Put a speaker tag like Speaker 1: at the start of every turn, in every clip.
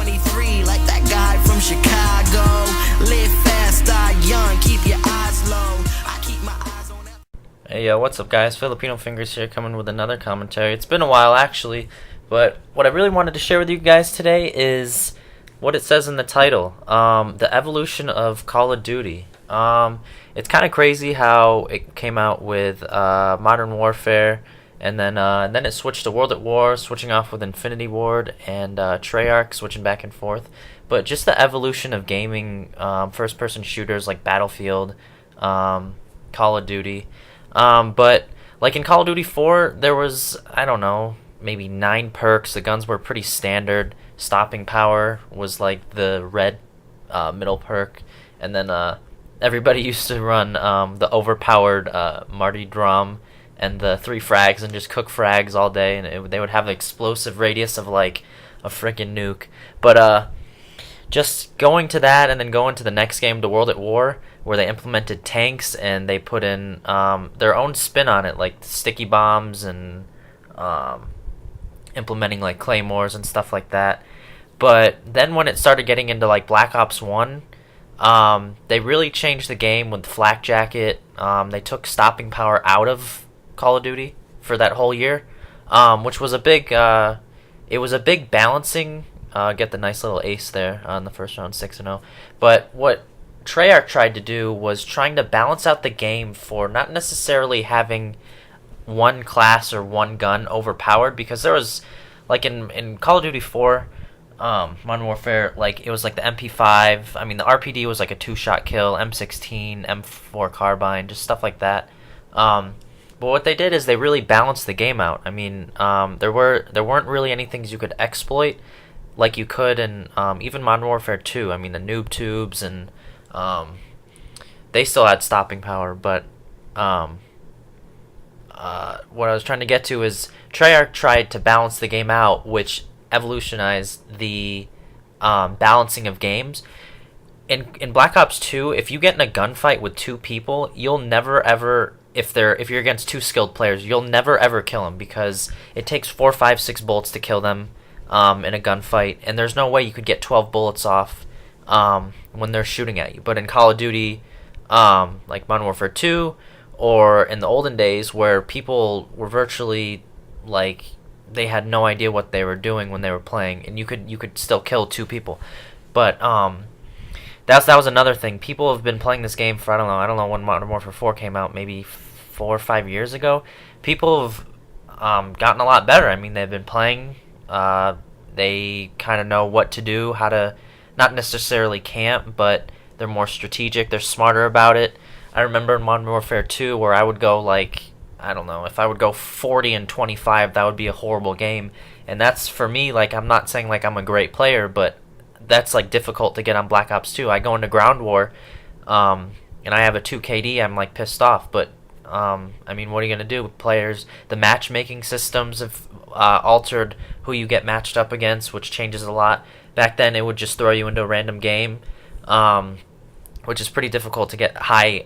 Speaker 1: 23 like that guy from Chicago. Live fast, die young, keep your eyes low. I keep my eyes on that.
Speaker 2: Hey, what's up, guys? Filipino Fingers here, coming with another commentary. It's been a while, actually, but what I really wanted to share with you guys today is what it says in the title, the evolution of Call of Duty. It's kind of crazy how it came out with Modern Warfare, and then it switched to World at War, switching off with Infinity Ward, and Treyarch, switching back and forth. But just the evolution of gaming, first-person shooters like Battlefield, Call of Duty. But like in Call of Duty 4, there was, I don't know, maybe 9 perks. The guns were pretty standard. Stopping power was like the red middle perk, and then everybody used to run the overpowered Marty Drum and the 3 frags and just cook frags all day, and they would have an explosive radius of like a freaking nuke. But just going to that and then going to the next game, to World at War, where they implemented tanks and they put in their own spin on it, like sticky bombs and implementing like claymores and stuff like that. But then when it started getting into like Black Ops 1, they really changed the game with Flak Jacket. They took stopping power out of Call of Duty for that whole year, which was a big it was a big balancing. Get the nice little ace there on the first round, 6-0. But what Treyarch tried to do was trying to balance out the game for not necessarily having one class or one gun overpowered, because there was, like in Call of Duty 4, Modern Warfare, like it was like the MP5. I mean, the RPD was like a 2-shot kill, M16, M4 carbine, just stuff like that. But what they did is they really balanced the game out. I mean, there weren't really any things you could exploit like you could in even Modern Warfare 2. I mean, the noob tubes, and they still had stopping power. But what I was trying to get to is Treyarch tried to balance the game out, which evolutionized the balancing of games. In Black Ops 2, if you get in a gunfight with 2 people, you'll never ever, if you're against 2 skilled players, you'll never ever kill them, because it takes 4, 5, 6 bullets to kill them in a gunfight, and there's no way you could get 12 bullets off when they're shooting at you. But in Call of Duty, like Modern Warfare 2, or in the olden days where people were virtually like, they had no idea what they were doing when they were playing, and you could still kill 2 people. But that was another thing. People have been playing this game for I don't know when Modern Warfare 4 came out, maybe 4 or 5 years ago. People have gotten a lot better. I mean, they've been playing. They kind of know what to do, how to not necessarily camp, but they're more strategic. They're smarter about it. I remember in Modern Warfare 2 where I would go like, I don't know, if I would go 40 and 25, that would be a horrible game. And that's, for me, like, I'm not saying like I'm a great player, but that's like difficult to get on Black Ops 2. I go into Ground War, and I have a 2 KD, I'm like pissed off. But I mean, what are you gonna do? Players, the matchmaking systems have altered who you get matched up against, which changes a lot. Back then, it would just throw you into a random game, which is pretty difficult to get high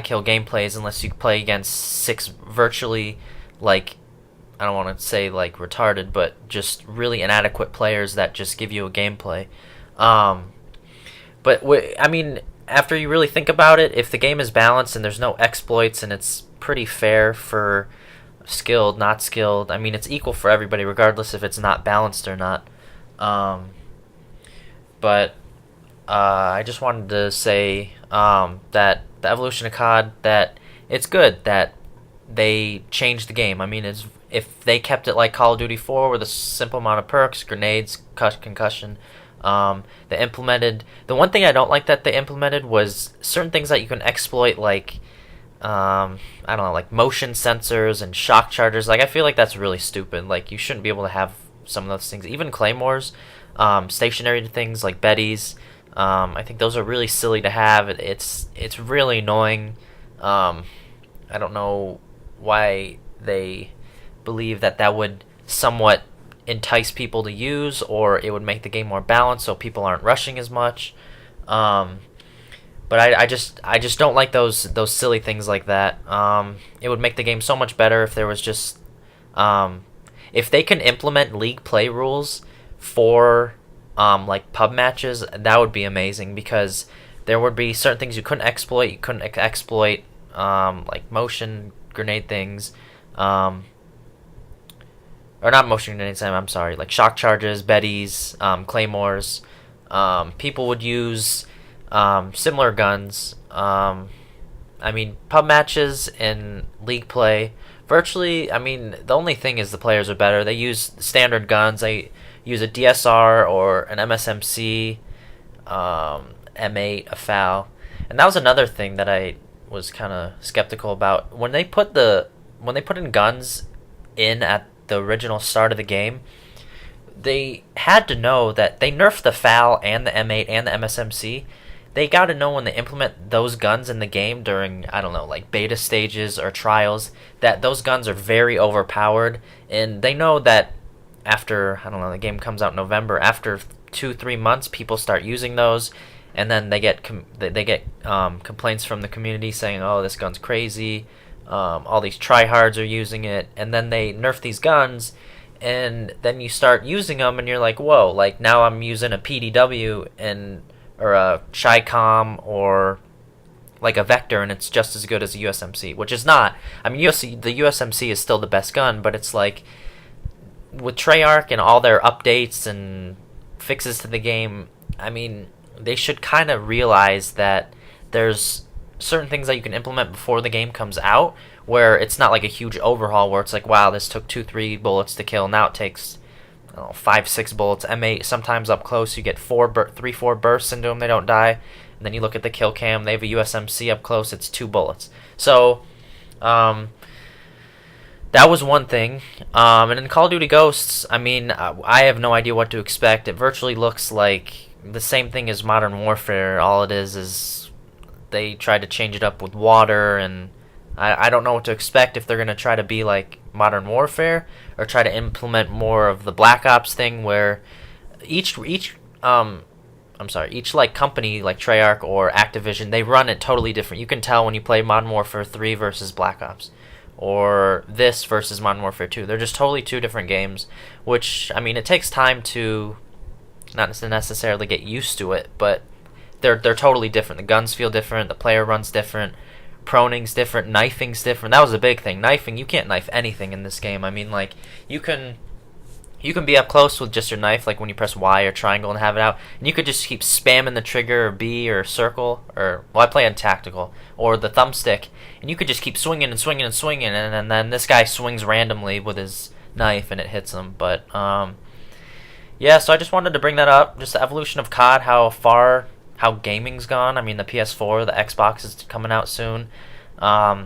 Speaker 2: kill gameplays unless you play against 6 virtually, like, I don't want to say like retarded, but just really inadequate players that just give you a gameplay. But I mean, after you really think about it, if the game is balanced and there's no exploits and it's pretty fair for skilled, not skilled, I mean, it's equal for everybody regardless if it's not balanced or not. But I just wanted to say that the evolution of COD, that it's good that they changed the game. I mean, if they kept it like Call of Duty 4 with a simple amount of perks, grenades, concussion, they implemented... The one thing I don't like that they implemented was certain things that you can exploit, like, I don't know, like motion sensors and shock chargers. Like, I feel like that's really stupid. Like, you shouldn't be able to have some of those things. Even claymores, stationary things like Betty's. I think those are really silly to have. It's really annoying. I don't know why they believe that would somewhat entice people to use, or it would make the game more balanced so people aren't rushing as much. But I just don't like those silly things like that. It would make the game so much better if there was just if they can implement league play rules for like pub matches, that would be amazing because there would be certain things you couldn't exploit. You couldn't exploit like motion grenade things, or not motion grenades. I'm sorry, like shock charges, Bettys, claymores. People would use similar guns. I mean, pub matches and league play, virtually, I mean, the only thing is the players are better. They use standard guns. They use a DSR or an MSMC, M8, a FAL. And that was another thing that I was kind of skeptical about. When they put in guns in at the original start of the game, they had to know that they nerfed the FAL and the M8 and the MSMC. They got to know when they implement those guns in the game during, I don't know, like beta stages or trials, that those guns are very overpowered. And they know that after, I don't know, the game comes out in November, after 2-3 months, people start using those. And then they get complaints from the community saying, oh, this gun's crazy. All these tryhards are using it. And then they nerf these guns. And then you start using them and you're like, whoa, like now I'm using a PDW or a Chi-Com or like a Vector, and it's just as good as a USMC, which is not. I mean, the USMC is still the best gun, but it's like with Treyarch and all their updates and fixes to the game, I mean, they should kind of realize that there's certain things that you can implement before the game comes out, where it's not like a huge overhaul where it's like, wow, this took 2-3 bullets to kill, now it takes 5-6 bullets. M8 sometimes up close you get 3-4 bursts into them, they don't die. And then you look at the kill cam, they have a USMC up close, it's 2 bullets. So that was one thing. And in Call of Duty Ghosts, I mean, I have no idea what to expect. It virtually looks like the same thing as Modern Warfare. All it is they tried to change it up with water, and I don't know what to expect, if they're going to try to be like Modern Warfare or try to implement more of the Black Ops thing where each like company like Treyarch or Activision, they run it totally different. You can tell when you play Modern Warfare 3 versus Black Ops or this versus Modern Warfare 2. They're just totally two different games, which, I mean, it takes time to not necessarily get used to it, but they're totally different. The guns feel different, the player runs different, proning's different, knifing's different. That was a big thing. Knifing, you can't knife anything in this game. I mean, like, you can be up close with just your knife, like when you press Y or triangle and have it out, and you could just keep spamming the trigger or B or circle, or, well, I play on tactical, or the thumbstick, and you could just keep swinging and swinging and swinging, and then this guy swings randomly with his knife and it hits him. But yeah, so I just wanted to bring that up, just the evolution of COD, how gaming's gone. I mean, the PS4, the Xbox is coming out soon. I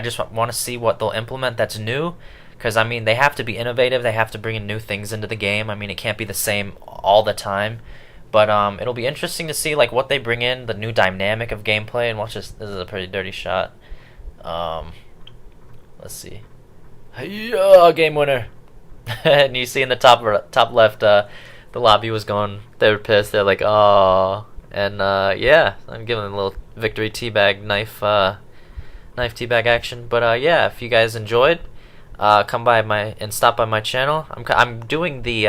Speaker 2: just want to see what they'll implement that's new, because, I mean, they have to be innovative. They have to bring in new things into the game. I mean, it can't be the same all the time. But it'll be interesting to see like what they bring in, the new dynamic of gameplay. And watch this. This is a pretty dirty shot. Let's see. Hey-ya, game winner. And you see in the top left, the lobby was going. They were pissed. They're like, oh. And yeah, I'm giving them a little victory teabag knife teabag action. But yeah, if you guys enjoyed, come by and stop by my channel. I'm doing the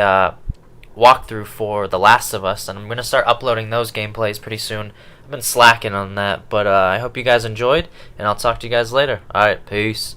Speaker 2: walkthrough for The Last of Us, and I'm gonna start uploading those gameplays pretty soon. I've been slacking on that, but I hope you guys enjoyed, and I'll talk to you guys later. All right, peace.